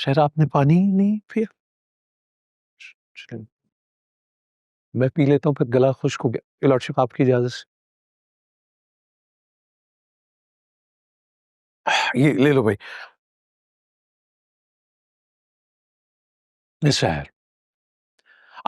शायद आपने पानी नहीं पिया। चलिए, मैं पी लेता हूँ, फिर गला खुश्क हो गया। योर लॉर्डशिप, आपकी इजाजत से। ये ले लो भाई। शहर,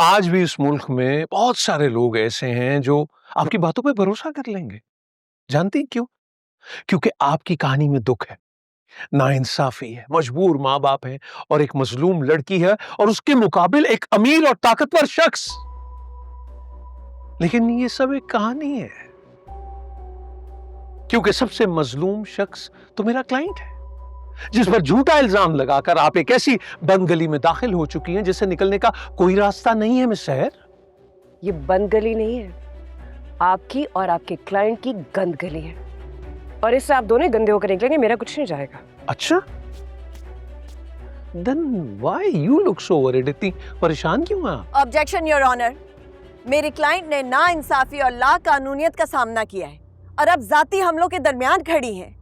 आज भी इस मुल्क में बहुत सारे लोग ऐसे हैं जो आपकी बातों पे भरोसा कर लेंगे। जानती हैं क्यों? क्योंकि आपकी कहानी में दुख है, नाइंसाफी है, मजबूर माँ बाप है और एक मजलूम लड़की है, और उसके मुकाबिल एक अमीर और ताकतवर शख्स। लेकिन ये सब एक कहानी है, क्योंकि सबसे मजलूम शख्स तो मेरा क्लाइंट है, जिस पर झूठा इल्जाम लगाकर आप एक ऐसी बंद गली में दाखिल हो चुकी हैं जिससे निकलने का कोई रास्ता नहीं है। मिस शहर, ये बंद गली नहीं है, आपकी और आपके क्लाइंट की गंद गली है, और इससे आप दोनों गंदे होकर निकलेंगे, मेरा कुछ नहीं जाएगा। अच्छा, then why you look so worried? इतनी परेशान क्यों हैं आप? ऑब्जेक्शन योर ऑनर, मेरे क्लाइंट ने नाइंसाफी और लाकानूनियत का सामना किया है और अब जाती हमलों के दरमियान खड़ी हैं।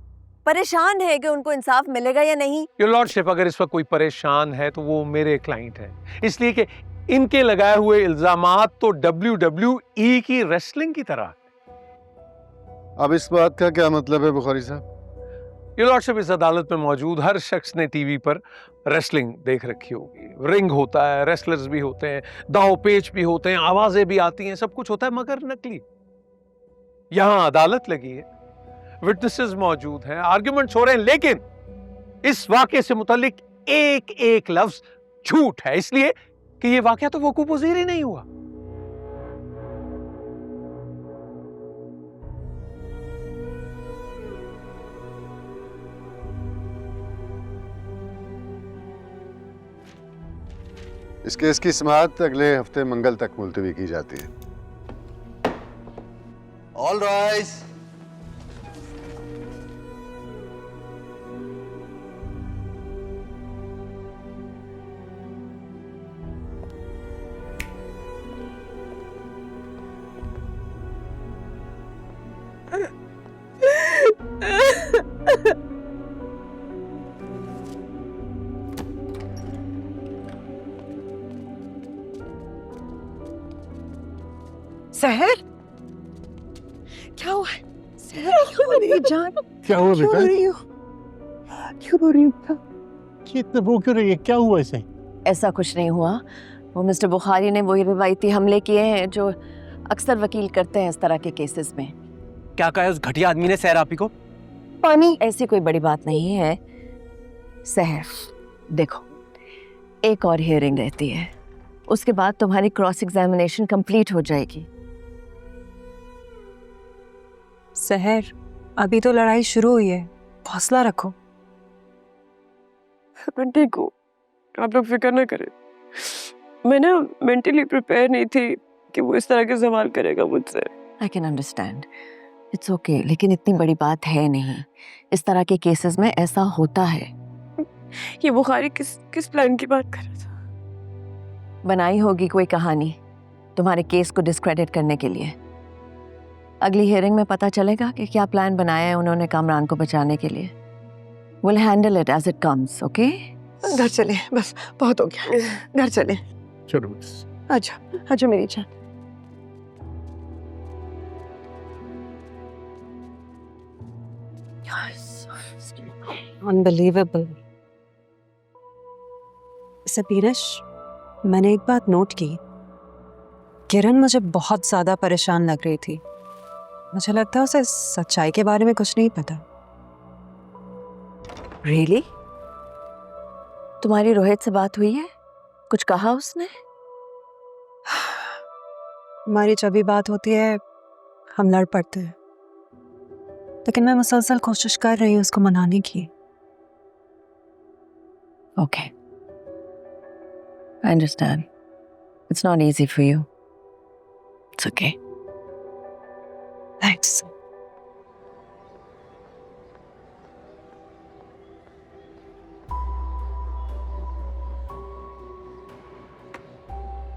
परेशान है कि उनको इंसाफ मिलेगा या नहीं। योर लॉर्डशिप, अगर इस वक्त कोई परेशान है तो वो मेरे क्लाइंट है, इसलिए कि इनके लगाए हुए इल्जामात तो WWE की रेसलिंग की तरह। अब इस बात का क्या मतलब है बुखारी साहब? योर लॉर्डशिप, इस अदालत में मौजूद हर शख्स ने टीवी पर रेसलिंग देख रखी होगी। रिंग होता है, रेसलर्स भी होते हैं, दांव पेच भी होते हैं, आवाजें भी आती हैं, सब कुछ होता है, मगर नकली। यहां अदालत लगी है, विटनेसेस मौजूद हैं, आर्ग्यूमेंट्स हो रहे हैं, लेकिन इस वाकये से मुतालिक एक एक लफ्ज झूठ है, इसलिए कि यह वाकया तो वकूफ पज़ीर ही नहीं हुआ। इस केस की समाअत अगले हफ्ते मंगल तक मुलतवी की जाती है। All rise. सहर, क्या हुआ? सहर, क्यों मेरी जान? क्या हुआ क्यों रो बेटा? रही हो? क्यों रो रही हो? इतना रो क्यों रही है? क्या हुआ इसे? ऐसा कुछ नहीं हुआ। वो मिस्टर बुखारी ने वही रिवायती हमले किए हैं जो अक्सर वकील करते हैं इस तरह के केसेस में। क्या कहा उस घटिया आदमी ने सहर आपी को? पानी, ऐसी कोई बड़ी बात नहीं है। सहर, देखो, एक और हियरिंग रहती है, उसके बाद तुम्हारी क्रॉस एग्जामिनेशन कंप्लीट हो जाएगी। सहर, अभी तो लड़ाई शुरू हुई है, हौसला रखो। मैं ठीक हूँ, आप लोग फिक्र ना करें। मैं ना मेंटली प्रिपेयर नहीं थी कि वो इस तरह के सवाल करेगा मुझसे। I can understand, it's okay, लेकिन इतनी बड़ी बात है नहीं। इस तरह के केसेस में ऐसा होता है। ये बुखारी किस प्लान की बात कर रहा था? बनाई होगी कोई कहानी तुम्हारे केस को डिस्क्रेडिट करने के लिए। अगली हियरिंग में पता चलेगा कि क्या प्लान बनाया है उन्होंने कामरान को बचाने के लिए। We'll handle it as it comes, okay? घर चले, बस बहुत हो गया। घर चले। चलो, आजा, आजा मेरी जान। अनबिलीवेबल। सबीरश, मैंने एक बात नोट की। किरण मुझे बहुत ज्यादा परेशान लग रही थी। मुझे लगता है उसे सच्चाई के बारे में कुछ नहीं पता। Really? तुम्हारी रोहित से बात हुई है? कुछ कहा उसने? हमारी जब भी बात होती है हम लड़ पड़ते हैं, लेकिन मैं मुसलसल कोशिश कर रही हूँ उसको मनाने की। Okay. I understand. It's not easy for you. It's okay. Thanks.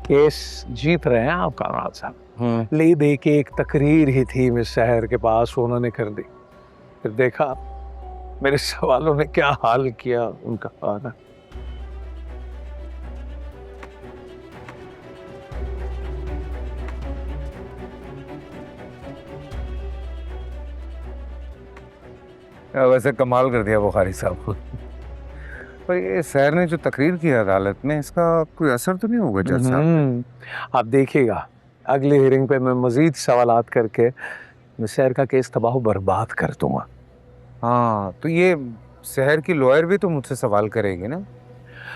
Case जीत रहे हैं आप कामरान साहब। ले दे के एक तकरीर ही थी मिस शहर के पास, उन्होंने कर दी। फिर देखा मेरे सवालों ने क्या हाल किया उनका। वैसे कमाल कर दिया बुखारी साहब को। पर ये सहर ने जो तकरीर की अदालत में, इसका कोई असर तो नहीं होगा जज साहब? आप देखिएगा, अगले हियरिंग पे मैं मजीद सवालात करके मिस सहर का केस तबाह बर्बाद कर दूंगा। हाँ, तो ये सहर की लॉयर भी तो मुझसे सवाल करेगी ना?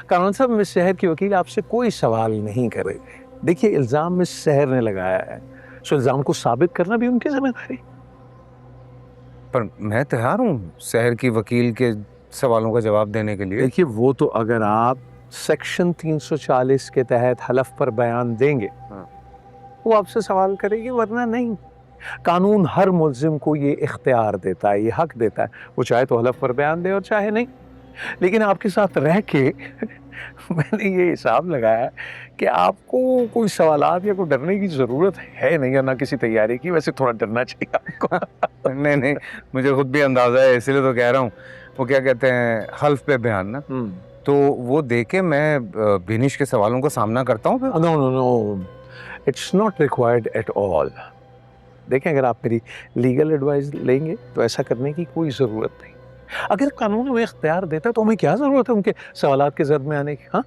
कानून साहब, मिस सहर की वकील आपसे कोई सवाल नहीं करेगी। देखिए, इल्जाम मिस सहर ने लगाया है, सो इल्जाम को साबित करना भी उनकी जिम्मेदारी। पर मैं तैयार हूँ सहर की वकील के सवालों का जवाब देने के लिए। देखिए, वो तो अगर आप सेक्शन 340 के तहत हलफ पर बयान देंगे, वो आपसे सवाल करेगी, वरना नहीं। कानून हर मुल्जिम को ये इख्तियार देता है, ये हक देता है, वो चाहे तो हलफ पर बयान दे और चाहे नहीं। लेकिन आपके साथ रह के मैंने ये हिसाब लगाया कि आपको कोई सवालात या कोई डरने की ज़रूरत है नहीं, या ना किसी तैयारी की। वैसे थोड़ा डरना चाहिए आपको। नहीं नहीं, मुझे खुद भी अंदाजा है, इसलिए तो कह रहा हूँ। वो क्या कहते हैं, हल्फ पे बयान ना, तो वो दे के मैं बिनिश के सवालों का सामना करता हूँ। No no no, it's not required at all. देखें, अगर आप मेरी लीगल एडवाइस लेंगे तो ऐसा करने की कोई ज़रूरत नहीं। अगर कानून हमें इख्तियार देता है तो हमें क्या ज़रूरत है उनके सवालात के जद में आने की? हाँ,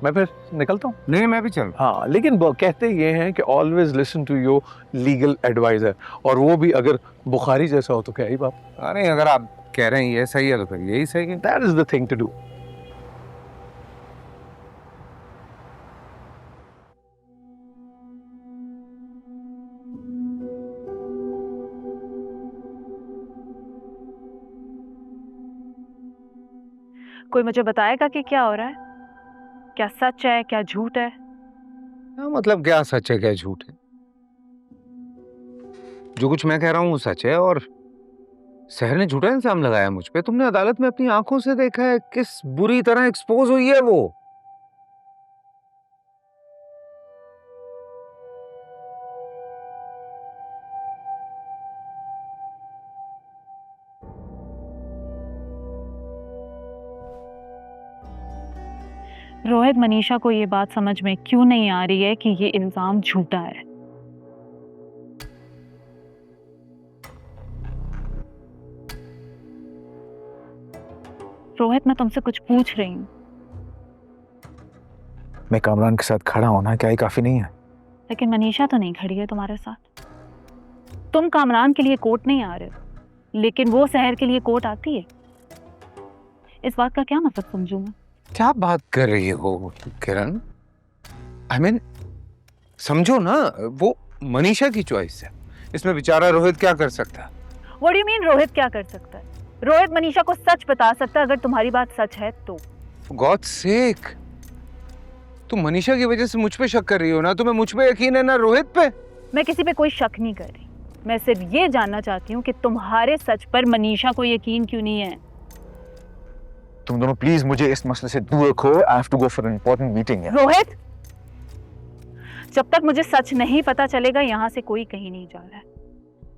मैं फिर निकलता हूँ। नहीं, मैं भी चल। हाँ, लेकिन कहते ये हैं कि always listen to your legal adviser, और वो भी अगर बुखारी जैसा हो तो क्या ही बात। अरे अगर आप कह रहे हैं ये सही है तो फिर यही सही है। That is the thing to do. कोई मुझे बताएगा कि क्या हो रहा है? क्या सच है, क्या झूठ है? हाँ, मतलब क्या सच है क्या झूठ है? जो कुछ मैं कह रहा हूँ वो सच है, और सहर ने झूठा इल्जाम लगाया मुझ पे। तुमने अदालत में अपनी आंखों से देखा है किस बुरी तरह एक्सपोज हुई है वो। रोहित, मनीषा को ये बात समझ में क्यों नहीं आ रही है कि ये इल्जाम झूठा है? रोहित, मैं तुमसे कुछ पूछ रही हूँ। मैं कामरान के साथ खड़ा होना क्या ही काफी नहीं है? लेकिन मनीषा तो नहीं खड़ी है तुम्हारे साथ। तुम कामरान के लिए कोर्ट नहीं आ रहे हो, लेकिन वो सहर के लिए कोर्ट आती है। इस बात का क्या मतलब समझूं मैं? क्या बात कर रही हो किरण? I mean, समझो ना, वो मनीषा की चॉइस है, इसमें बेचारा रोहित क्या कर सकता है? What do you mean, Rohit क्या कर सकता है? रोहित मनीषा को सच बता सकता है अगर तुम्हारी बात सच है तो। For God's sake, तुम मनीषा की वजह से मुझ पे शक कर रही हो ना? तुम्हें मुझ पे यकीन है ना रोहित पे? मैं किसी पे कोई शक नहीं कर रही, मैं सिर्फ ये जानना चाहती हूँ कि तुम्हारे सच पर मनीषा को यकीन क्यों नहीं है? तुम दोनों प्लीज मुझे इस मसले से दूर रखो। I have to go for an important meeting है। रोहित, जब तक मुझे सच नहीं पता चलेगा यहाँ से कोई कहीं नहीं जा रहा है।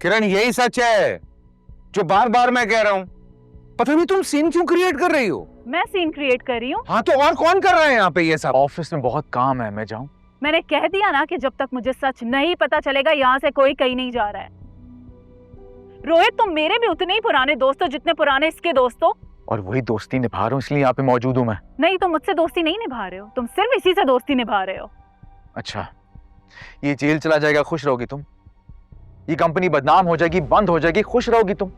किरण, यही सच है जो बार बार मैं कह रहा हूँ। पता नहीं तुम सीन क्यों क्रिएट कर रही हो? मैं सीन क्रिएट कर रही हूँ? हाँ, तो और कौन कर रहा है यहाँ पे ये सब? ऑफिस में बहुत काम है, मैं जाऊँ? मैंने कह दिया ना कि जब तक मुझे सच नहीं पता चलेगा यहाँ से कोई कहीं नहीं जा रहा है। रोहित, तुम मेरे भी उतने ही पुराने दोस्त हो जितने पुराने इसके दोस्त हो। और वही दोस्ती निभा रहा हूँ, इसलिए यहाँ पे मौजूद हूँ मैं। नहीं, तुम मुझसे दोस्ती नहीं निभा रहे हो, तुम सिर्फ इसी से दोस्ती निभा रहे हो। अच्छा, ये जेल चला जाएगा, खुश रहोगी तुम? ये कंपनी बदनाम हो जाएगी, बंद हो जाएगी, खुश रहोगी तुम?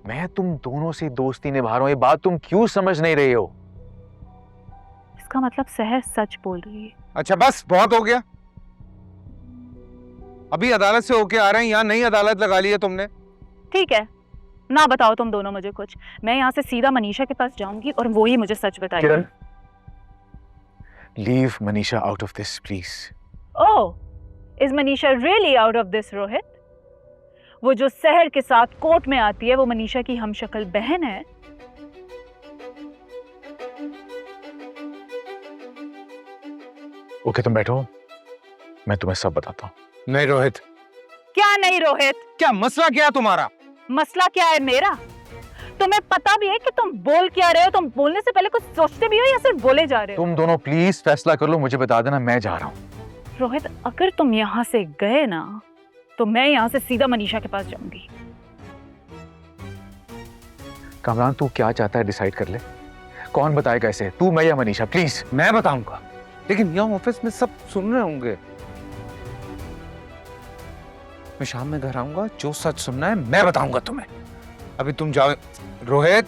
मैं तुम दोनों से दोस्ती निभा रहा हूँ, ये बात तुम क्यों समझ नहीं रहे हो? इसका मतलब सहर सच बोल रही है। अच्छा बस, बहुत हो गया। अभी अदालत से होके आ रहे हैं, यहाँ नई अदालत लगा ली है तुमने। ठीक है, ना बताओ तुम दोनों मुझे कुछ। मैं यहाँ से सीधा मनीषा के पास जाऊंगी और वो ही मुझे सच बताएगी। Kiran, leave Manisha out of this please. Oh, is Manisha really out of this Rohit? वो जो सहर के साथ कोर्ट में आती है वो मनीषा की हमशक्ल बहन है। ओके, तुम बैठो, मैं तुम्हें सब बताता हूँ। नहीं रोहित। क्या नहीं रोहित? क्या मसला क्या है तुम्हारा? मसला क्या है मेरा? तुम्हें पता भी है कि तुम बोल क्या रहे हो? तुम बोलने से पहले कुछ सोचते भी हो या सिर्फ बोले जा रहे हो? तुम दोनों प्लीज फैसला कर लो, मुझे बता देना, मैं जा रहा हूँ। रोहित, अगर तुम यहाँ से गए ना तो मैं यहाँ से सीधा मनीषा के पास जाऊंगी। कामरान तू क्या चाहता है डिसाइड कर ले। कौन बताए कैसे, तू, मैं या मनीषा? प्लीज। मैं बताऊंगा, लेकिन यहाँ ऑफिस में सब सुन रहे होंगे। मैं शाम में घर आऊंगा, जो सच सुनना है मैं बताऊंगा तुम्हें। अभी तुम जाओ। रोहित,